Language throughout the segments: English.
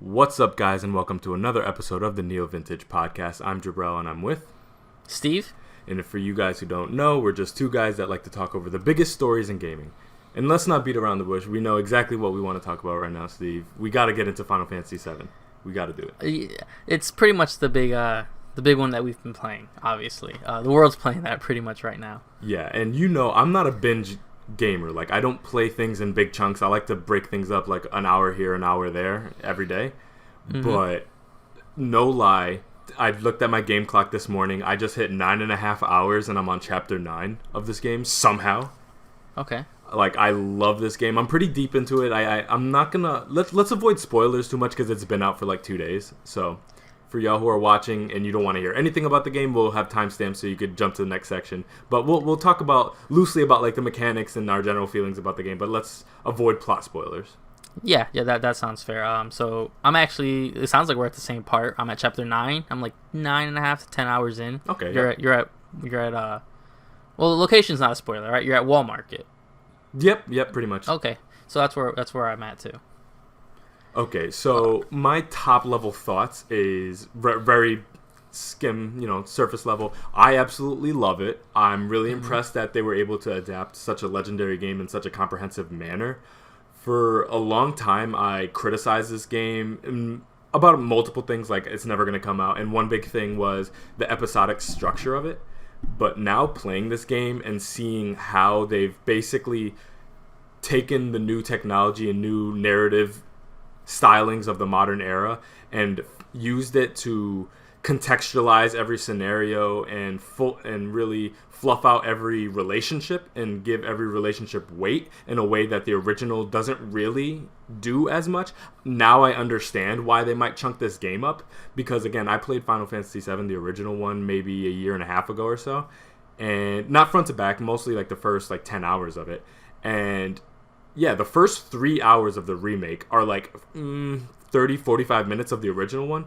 What's up, guys, and welcome to another episode of the NeoVintage Podcast. I'm Jabrel, and I'm with Steve. And for you guys who don't know, we're just two guys that like to talk over the biggest stories in gaming. And let's not beat around the bush. We know exactly what we want to talk about right now, Steve. We got to get into Final Fantasy VII. We got to do it. It's pretty much the big one that we've been playing. Obviously, the world's playing that pretty much right now. Yeah, and you know, I'm not a binge gamer. Like, I don't play things in big chunks. I like to break things up like an hour here, an hour there every day. Mm-hmm. But no lie, I looked at my game clock this morning. I just hit 9.5 hours and I'm on chapter 9 of this game somehow. Okay. Like, I love this game. I'm pretty deep into it. I'm not gonna let's avoid spoilers too much because it's been out for like 2 days. So for y'all who are watching and you don't want to hear anything about the game, we'll have timestamps so you could jump to the next section. But we'll talk loosely about like the mechanics and our general feelings about the game. But let's avoid plot spoilers. Yeah, that sounds fair. So I'm actually, it sounds like we're at the same part. I'm at chapter 9. I'm like 9.5 to 10 hours in. Okay. You're at well, the location's not a spoiler, right? You're at Wall Market. Yep, pretty much. Okay, so that's where I'm at too. Okay, so my top level thoughts is very surface level. I absolutely love it. I'm really impressed that they were able to adapt such a legendary game in such a comprehensive manner. For a long time, I criticized this game about multiple things, like it's never going to come out. And one big thing was the episodic structure of it. But now playing this game and seeing how they've basically taken the new technology and new narrative stylings of the modern era and used it to contextualize every scenario and really fluff out every relationship and give every relationship weight in a way that the original doesn't really do as much. Now I understand why they might chunk this game up, because again, I played Final Fantasy VII, the original one, maybe a year and a half ago or so, and not front to back, mostly like the first like 10 hours of it. And yeah, the first 3 hours of the remake are like 30-45 minutes of the original one.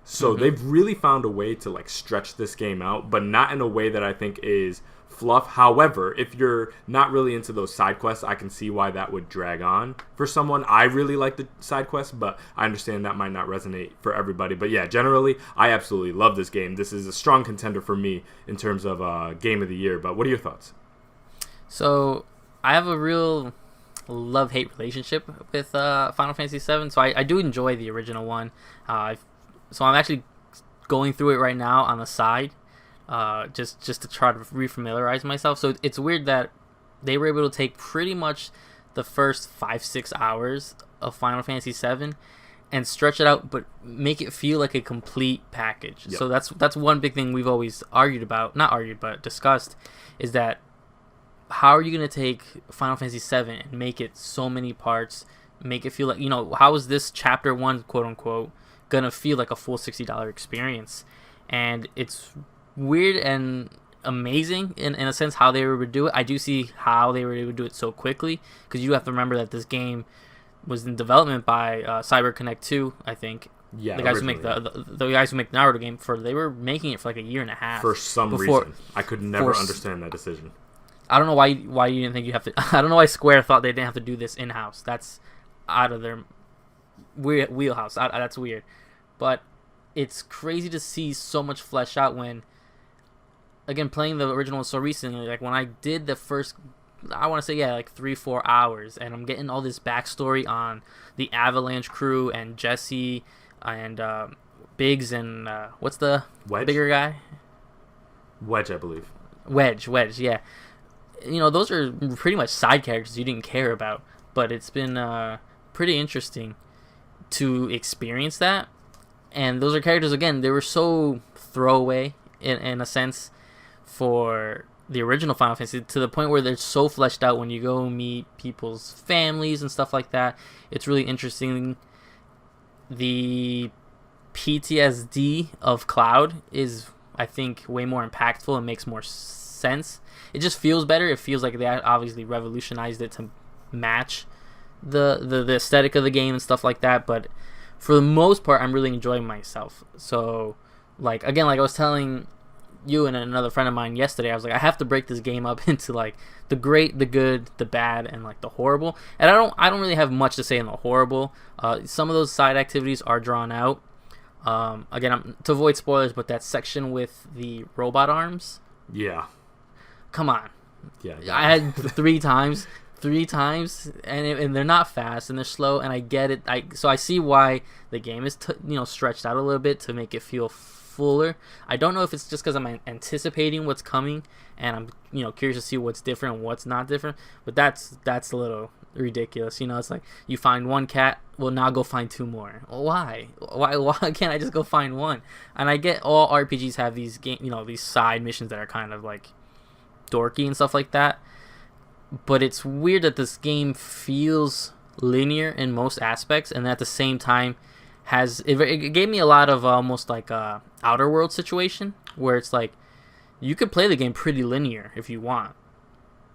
So they've really found a way to like stretch this game out, but not in a way that I think is fluff. However, if you're not really into those side quests, I can see why that would drag on for someone. I really like the side quests, but I understand that might not resonate for everybody. But yeah, generally, I absolutely love this game. This is a strong contender for me in terms of game of the year. But what are your thoughts? So I have a real love-hate relationship with Final Fantasy VII. So I do enjoy the original one. So I'm actually going through it right now on the side, just to try to refamiliarize myself. So it's weird that they were able to take pretty much the first 5-6 hours of Final Fantasy VII and stretch it out, but make it feel like a complete package. Yep. So that's one big thing we've always discussed, is that how are you going to take Final Fantasy VII and make it so many parts, make it feel like, how is this chapter 1, quote unquote, gonna feel like a full $60 experience? And it's weird and amazing in a sense how they were able to do it. I do see how they were able to do it so quickly, because you have to remember that this game was in development by CyberConnect 2, I think. Yeah, the guys who make the guys who make the Naruto game, they were making it for like a year and a half. For some reason, I could never understand that decision. I don't know why you didn't think you have to. I don't know why Square thought they didn't have to do this in house. That's out of their wheelhouse. That's weird. But it's crazy to see so much flesh out when, again, playing the original so recently, like when I did the first, I want to say, like 3-4 hours, and I'm getting all this backstory on the Avalanche crew and Jesse and Biggs and what's the Wedge? Bigger guy? Wedge, I believe. Wedge, yeah. Those are pretty much side characters you didn't care about, but it's been pretty interesting to experience that. And those are characters, again, they were so throwaway in a sense for the original Final Fantasy, to the point where they're so fleshed out when you go meet people's families and stuff like that. It's really interesting. The PTSD of Cloud is, I think, way more impactful and makes more sense. It just feels better. It feels like they obviously revolutionized it to match the aesthetic of the game and stuff like that, but for the most part, I'm really enjoying myself. So, like I was telling you and another friend of mine yesterday. I was like, I have to break this game up into like the great, the good, the bad, and like the horrible. And I don't really have much to say in the horrible. Some of those side activities are drawn out. Again, to avoid spoilers, but that section with the robot arms. Yeah. Come on. Yeah. I had three times, and they're not fast and they're slow, and I get it. So I see why the game is stretched out a little bit to make it feel fuller. I don't know if it's just because I'm anticipating what's coming and I'm curious to see what's different and what's not different. But that's a little ridiculous. It's like you find one cat, well now go find two more. Why can't I just go find one? And I get all RPGs have these these side missions that are kind of like dorky and stuff like that, but it's weird that this game feels linear in most aspects and at the same time it gave me a lot of almost like a Outer World situation where it's like you could play the game pretty linear if you want.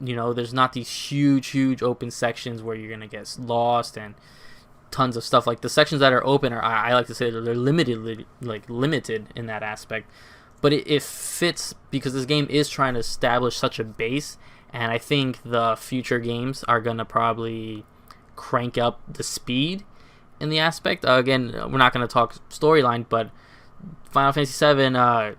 There's not these huge open sections where you're gonna get lost and tons of stuff. Like the sections that are open are, I like to say, they're limited in that aspect. But it fits because this game is trying to establish such a base, and I think the future games are gonna probably crank up the speed in the aspect. Again, we're not gonna talk storyline, but Final Fantasy VII,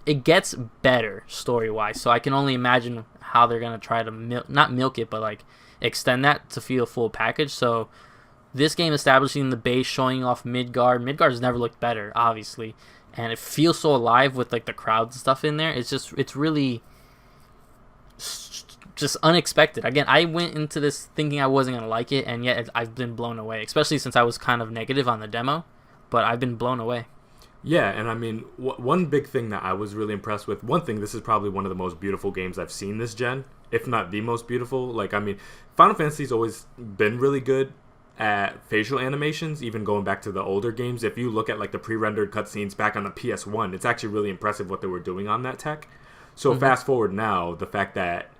it gets better story-wise. So I can only imagine how they're gonna try to not milk it, but like extend that to feel a full package. So this game establishing the base, showing off Midgard. Midgard's never looked better, obviously, and it feels so alive with like the crowds and stuff in there. It's really just unexpected. Again, I went into this thinking I wasn't gonna like it, and yet I've been blown away. Especially since I was kind of negative on the demo, but I've been blown away. Yeah, and I mean, one big thing that I was really impressed with, this is probably one of the most beautiful games I've seen this gen, if not the most beautiful. Like, I mean, Final Fantasy's always been really good at facial animations, even going back to the older games. If you look at like the pre-rendered cutscenes back on the PS1, it's actually really impressive what they were doing on that tech. So fast forward now, the fact that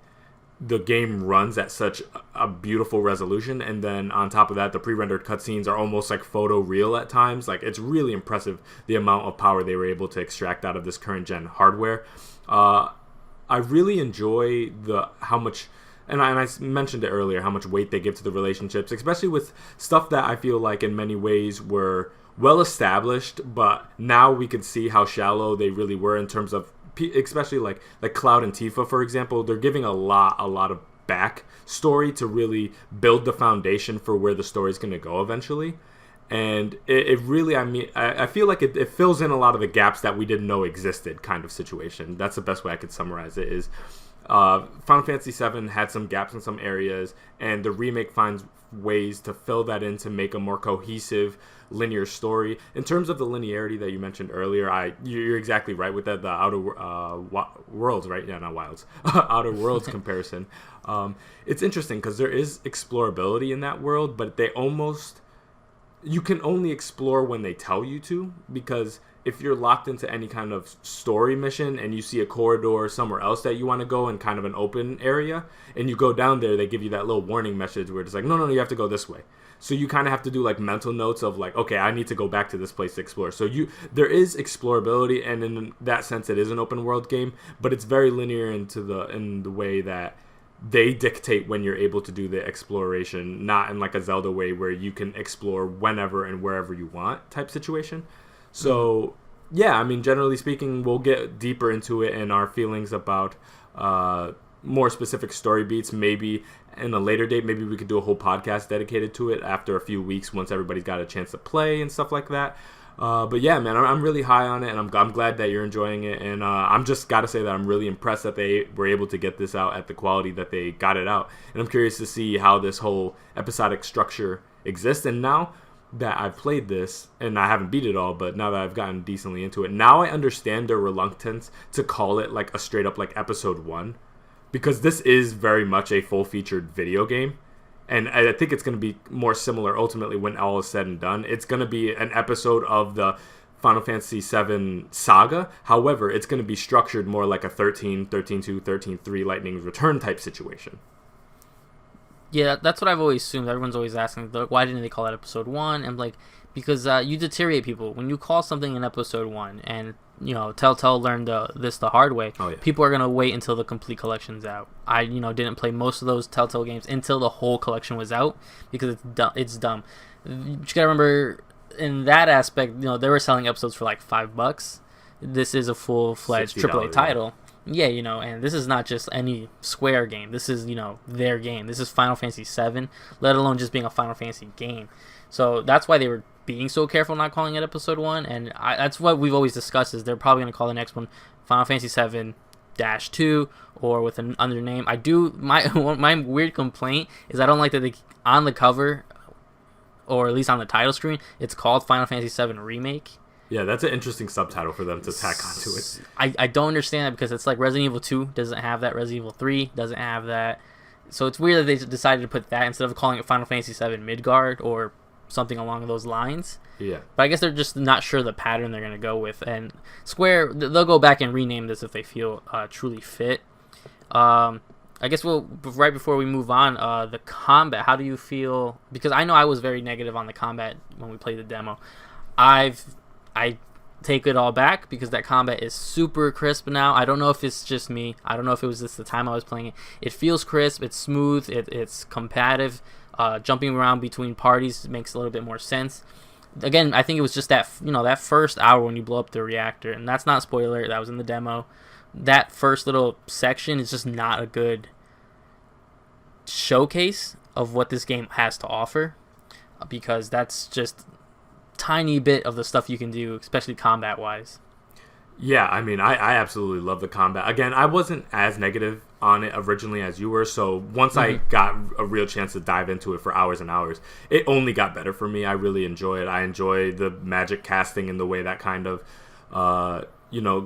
the game runs at such a beautiful resolution, and then on top of that, the pre-rendered cutscenes are almost like photo real at times. Like, it's really impressive the amount of power they were able to extract out of this current gen hardware. I really enjoy how much, and I mentioned it earlier, how much weight they give to the relationships, especially with stuff that I feel like in many ways were well established, but now we can see how shallow they really were in terms of, especially like Cloud and Tifa, for example. They're giving a lot of back story to really build the foundation for where the story is going to go eventually. And it really, I mean, I feel like it fills in a lot of the gaps that we didn't know existed, kind of situation. That's the best way I could summarize it. Is Final Fantasy VII had some gaps in some areas, and the remake finds ways to fill that in to make a more cohesive linear story. In terms of the linearity that you mentioned earlier, you're exactly right with that. The Outer Worlds, right? Yeah, not Wilds. Outer Worlds comparison. It's interesting because there is explorability in that world, but you can only explore when they tell you to, because if you're locked into any kind of story mission and you see a corridor somewhere else that you want to go in kind of an open area, and you go down there, they give you that little warning message where it's like, no, you have to go this way. So you kind of have to do like mental notes of like, okay, I need to go back to this place to explore. So there is explorability, and in that sense, it is an open world game, but it's very linear in the way that they dictate when you're able to do the exploration, not in like a Zelda way where you can explore whenever and wherever you want type situation. So, yeah, I mean, generally speaking, we'll get deeper into it and our feelings about more specific story beats. Maybe in a later date, maybe we could do a whole podcast dedicated to it after a few weeks once everybody's got a chance to play and stuff like that. But yeah, man, I'm really high on it, and I'm glad that you're enjoying it. And I'm just got to say that I'm really impressed that they were able to get this out at the quality that they got it out. And I'm curious to see how this whole episodic structure exists. And now that I've played this, and I haven't beat it all, but now that I've gotten decently into it, now I understand their reluctance to call it like a straight up like episode 1, because this is very much a full featured video game. And I think it's going to be more similar ultimately when all is said and done. It's going to be an episode of the Final Fantasy VII saga. However, it's going to be structured more like a 13, 13-2, 13-3 Lightning's Return type situation. Yeah, that's what I've always assumed. Everyone's always asking, why didn't they call it episode 1? And like, because you deteriorate people when you call something an episode 1, and Telltale learned this the hard way. Oh, yeah. People are gonna wait until the complete collection's out. I didn't play most of those Telltale games until the whole collection was out because it's dumb. You gotta remember in that aspect, they were selling episodes for like $5. This is a full-fledged AAA title. Yeah, and this is not just any Square game. This is, their game. This is Final Fantasy VII, let alone just being a Final Fantasy game. So that's why they were being so careful not calling it Episode 1, and that's what we've always discussed, is they're probably going to call the next one Final Fantasy VII-2 or with an under name. My weird complaint is I don't like that on the cover, or at least on the title screen, it's called Final Fantasy VII Remake. Yeah, that's an interesting subtitle for them to tack onto it. I don't understand that because it's like Resident Evil 2 doesn't have that, Resident Evil 3 doesn't have that. So it's weird that they decided to put that instead of calling it Final Fantasy VII Midgard or something along those lines. Yeah. But I guess they're just not sure the pattern they're going to go with. And Square, they'll go back and rename this if they feel truly fit. I guess right before we move on, the combat, how do you feel? Because I know I was very negative on the combat when we played the demo. I take it all back because that combat is super crisp now. I don't know if it's just me. I don't know if it was just the time I was playing it. It feels crisp. It's smooth. It's combative. Jumping around between parties makes a little bit more sense. Again, I think it was just that that first hour when you blow up the reactor, and that's not spoiler. That was in the demo. That first little section is just not a good showcase of what this game has to offer, because that's just tiny bit of the stuff you can do, especially combat wise. Yeah, I mean, I absolutely love the combat. Again, I wasn't as negative on it originally as you were, so once I got a real chance to dive into it for hours and hours, it only got better for me. I really enjoy it. I enjoy the magic casting and the way that kind of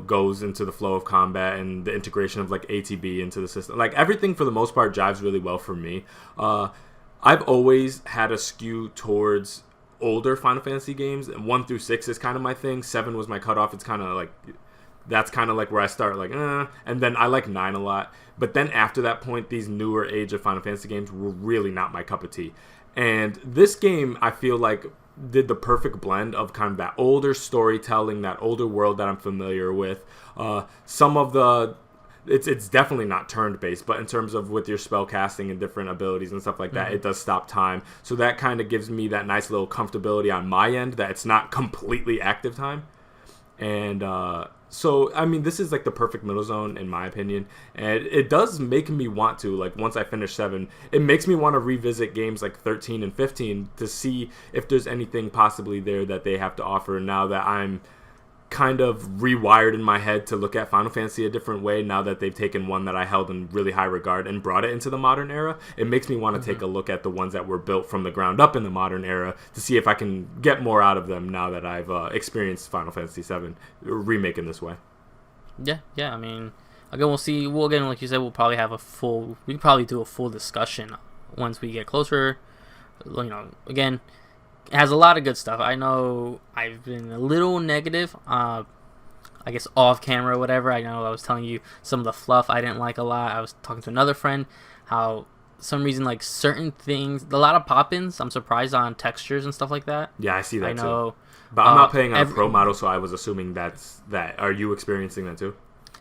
goes into the flow of combat and the integration of like ATB into the system. Like everything for the most part jives really well for me. I've always had a skew towards older Final Fantasy games, and 1 through 6 is kind of my thing. 7 was my cutoff. It's kind of like, that's kind of like where I start like, and then I like 9 a lot. But then after that point, these newer age of Final Fantasy games were really not my cup of tea. And this game, I feel like, did the perfect blend of kind of that older storytelling, that older world that I'm familiar with. Some of the it's definitely not turn based, but in terms of with your spell casting and different abilities and stuff like that, it does stop time. So that kind of gives me that nice little comfortability on my end that it's not completely active time. And so, I mean, this is like the perfect middle zone in my opinion. And it does make me want to, like, once I finish 7, it makes me want to revisit games like 13 and 15 to see if there's anything possibly there that they have to offer now that I'm kind of rewired in my head to look at Final Fantasy a different way now that they've taken one that I held in really high regard and brought it into the modern era. It makes me want to take a look at the ones that were built from the ground up in the modern era to see if I can get more out of them now that I've experienced Final Fantasy VII Remake in this way. Yeah, I mean, again, we'll see. Well, again, like you said, we'll probably have we can probably do a full discussion once we get closer. Again, it has a lot of good stuff. I know I've been a little negative, I guess off camera or whatever. I know I was telling you some of the fluff I didn't like a lot. I was talking to another friend how some reason like certain things, a lot of pop-ins, I'm surprised on textures and stuff like that. Yeah, I see that too. But I'm not playing on a pro model, so I was assuming that's that. Are you experiencing that too?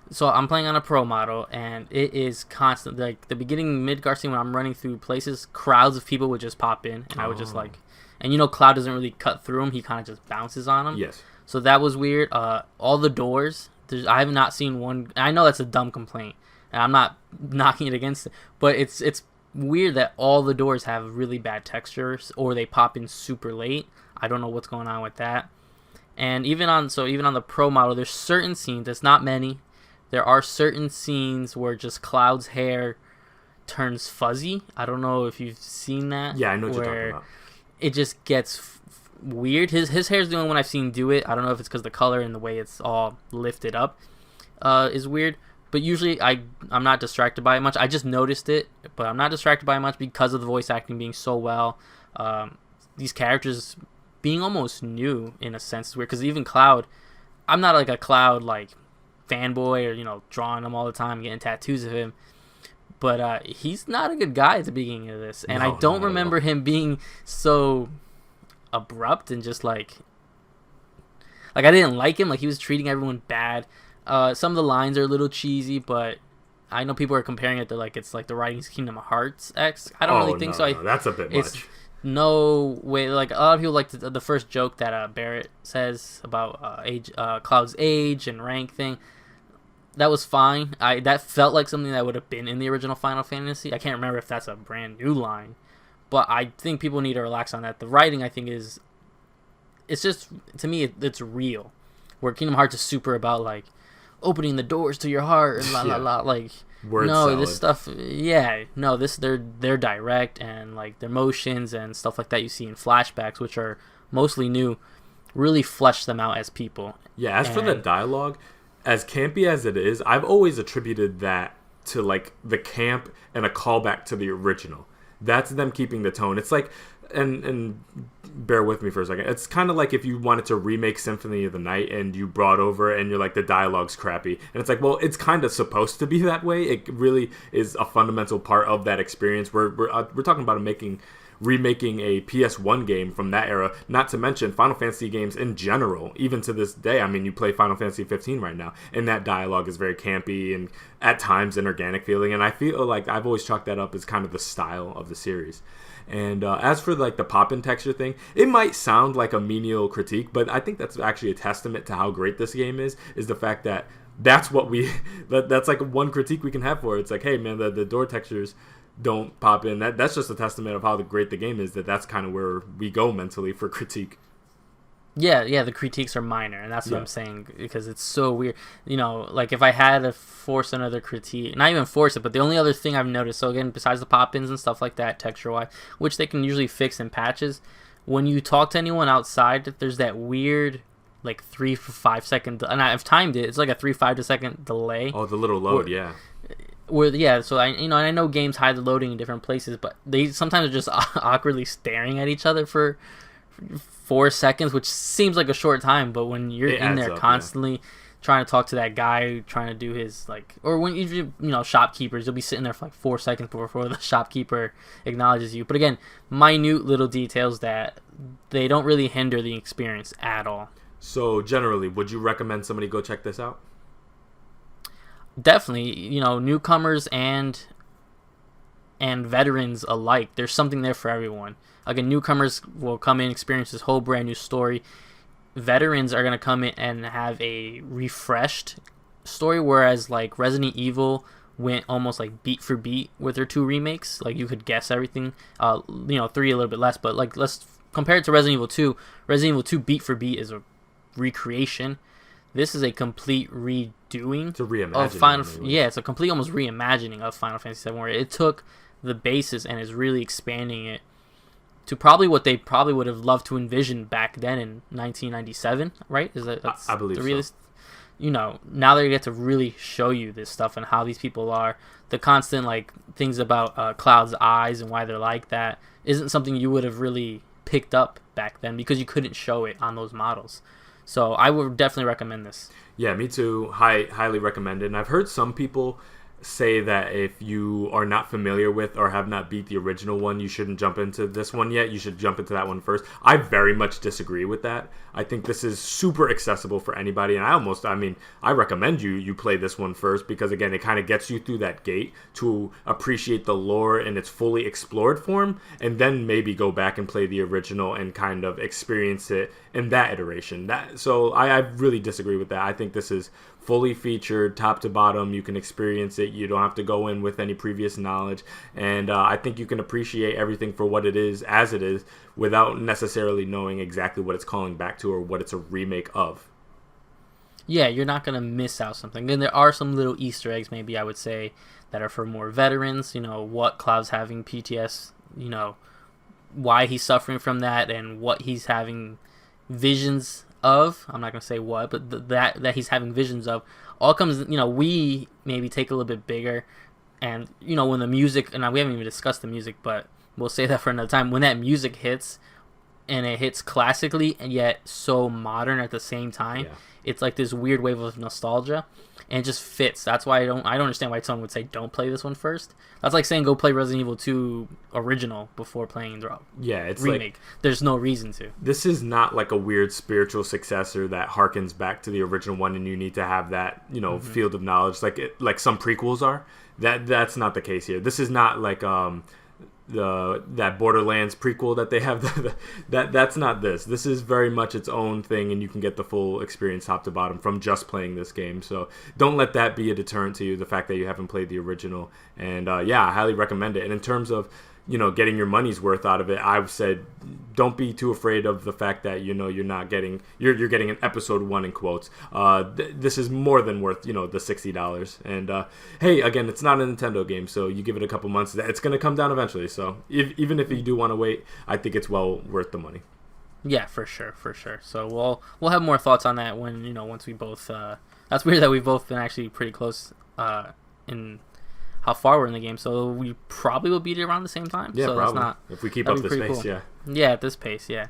So I'm playing on a pro model, and it is constant. Like the beginning Midgar scene when I'm running through places, crowds of people would just pop in, and I would just like... And Cloud doesn't really cut through him. He kind of just bounces on him. Yes. So that was weird. All the doors, I have not seen one. I know that's a dumb complaint, and I'm not knocking it against it. But it's weird that all the doors have really bad textures, or they pop in super late. I don't know what's going on with that. And even on the pro model, there's certain scenes. It's not many. There are certain scenes where just Cloud's hair turns fuzzy. I don't know if you've seen that. Yeah, I know what you're talking about. It just gets weird. His hair's the only one I've seen do it. I don't know if it's because the color and the way it's all lifted up is weird. But usually I'm not distracted by it much. I just noticed it, but I'm not distracted by it much because of the voice acting being so well. These characters being almost new in a sense is weird. Because even Cloud, I'm not like a Cloud like fanboy or drawing him all the time, getting tattoos of him. But he's not a good guy at the beginning of this. And I don't remember him being so abrupt and just like Like, I didn't like him. Like, he was treating everyone bad. Some of the lines are a little cheesy, but I know people are comparing it to, like, it's like the writing's Kingdom Hearts X. I don't really think so. No, that's a bit much. No way. Like, a lot of people like the first joke that Barrett says about Cloud's age and rank thing. That was fine. That felt like something that would have been in the original Final Fantasy. I can't remember if that's a brand new line, but I think people need to relax on that. The writing, I think, it's just, to me, it's real. Where Kingdom Hearts is super about, like, opening the doors to your heart and like word salad. This stuff, they're direct, and like their motions and stuff like that you see in flashbacks, which are mostly new, really flesh them out as people. For the dialogue, as campy as it is, I've always attributed that to like the camp and a callback to the original. That's them keeping the tone. It's like, and bear with me for a second. It's kind of like if you wanted to remake Symphony of the Night and you brought over and you're like, the dialogue's crappy. And it's like, well, it's kind of supposed to be that way. It really is a fundamental part of that experience. We're talking about remaking a PS1 game from that era, not to mention Final Fantasy games in general, even to this day. I mean, you play Final Fantasy 15 right now, and that dialogue is very campy and at times inorganic feeling, and I feel like I've always chalked that up as kind of the style of the series. And as for like the pop-in texture thing, it might sound like a menial critique, but I think that's actually a testament to how great this game is the fact that that's like one critique we can have for it. It's like, hey man, the door textures don't pop in. That's just a testament of how great the game is. That's kind of where we go mentally for critique. Yeah, the critiques are minor, and that's what I'm saying, because it's so weird. You know, like if I had to force another critique, not even force it, but the only other thing I've noticed, so again, besides the pop-ins and stuff like that, texture-wise, which they can usually fix in patches, when you talk to anyone outside, there's that weird, like 3 to 5 second, and I've timed it, it's like a 3-5 second delay. Oh, the little load, So I know games hide the loading in different places, but they sometimes are just awkwardly staring at each other for 4 seconds, which seems like a short time, but when you're in there constantly trying to talk to that guy, trying to do his like, or when you shopkeepers, you'll be sitting there for like 4 seconds before the shopkeeper acknowledges you. But again, minute little details that they don't really hinder the experience at all. So generally, would you recommend somebody go check this out? Definitely, newcomers and veterans alike. There's something there for everyone. Again, newcomers will come in, experience this whole brand new story. Veterans are going to come in and have a refreshed story, whereas like Resident Evil went almost like beat for beat with their 2 remakes. Like you could guess everything. 3 a little bit less, but like let's compare it to Resident Evil 2. Resident Evil 2 beat for beat is a recreation. This is a complete redoing. It's a reimagining. It's a complete almost reimagining of Final Fantasy VII, where it took the basis and is really expanding it to probably what they probably would have loved to envision back then in 1997, right? I believe so. Now they get to really show you this stuff and how these people are. The constant like things about Cloud's eyes and why they're like that isn't something you would have really picked up back then because you couldn't show it on those models. So I would definitely recommend this. Yeah, me too. Highly recommended. And I've heard some people say that if you are not familiar with or have not beat the original one, you shouldn't jump into this one yet. You should jump into that one first. I very much disagree with that. I think this is super accessible for anybody, and I recommend you play this one first because, again, it kind of gets you through that gate to appreciate the lore in its fully explored form, and then maybe go back and play the original and kind of experience it in that iteration. So I really disagree with that. I think this is fully featured, top to bottom. You can experience it. You don't have to go in with any previous knowledge. And I think you can appreciate everything for what it is, as it is, without necessarily knowing exactly what it's calling back to or what it's a remake of. Yeah, you're not going to miss out something. And there are some little Easter eggs, maybe I would say, that are for more veterans. What Cloud's having PTS, why he's suffering from that, and what he's having visions of. I'm not going to say what, but that he's having visions of all comes, we maybe take a little bit bigger, and when the music, and we haven't even discussed the music, but we'll say that for another time. When that music hits, and it hits classically and yet so modern at the same time. Yeah. It's like this weird wave of nostalgia, and it just fits. That's why I don't understand why someone would say don't play this one first. That's like saying go play Resident Evil 2 original before playing the it's remake. like, there's no reason to. this is not like a weird spiritual successor that harkens back to the original one, and you need to have that field of knowledge like some prequels are. That's not the case here. This is not like that Borderlands prequel that they have. That's not this. This is very much its own thing, and you can get the full experience top to bottom from just playing this game. So don't let that be a deterrent to you, the fact that you haven't played the original. And I highly recommend it. And in terms of getting your money's worth out of it, I've said don't be too afraid of the fact that you're not getting you're getting an episode 1 in quotes. This is more than worth the $60. And hey, again, it's not a Nintendo game, so you give it a couple months, it's going to come down eventually. So even if you do want to wait, I think it's well worth the money. Yeah, for sure. So we'll have more thoughts on that when once we both. That's weird that we've both been actually pretty close in how far we're in the game, so we probably will beat it around the same time. Yeah, so probably. That's not, if we keep up this pace, cool. yeah. Yeah, at this pace, yeah.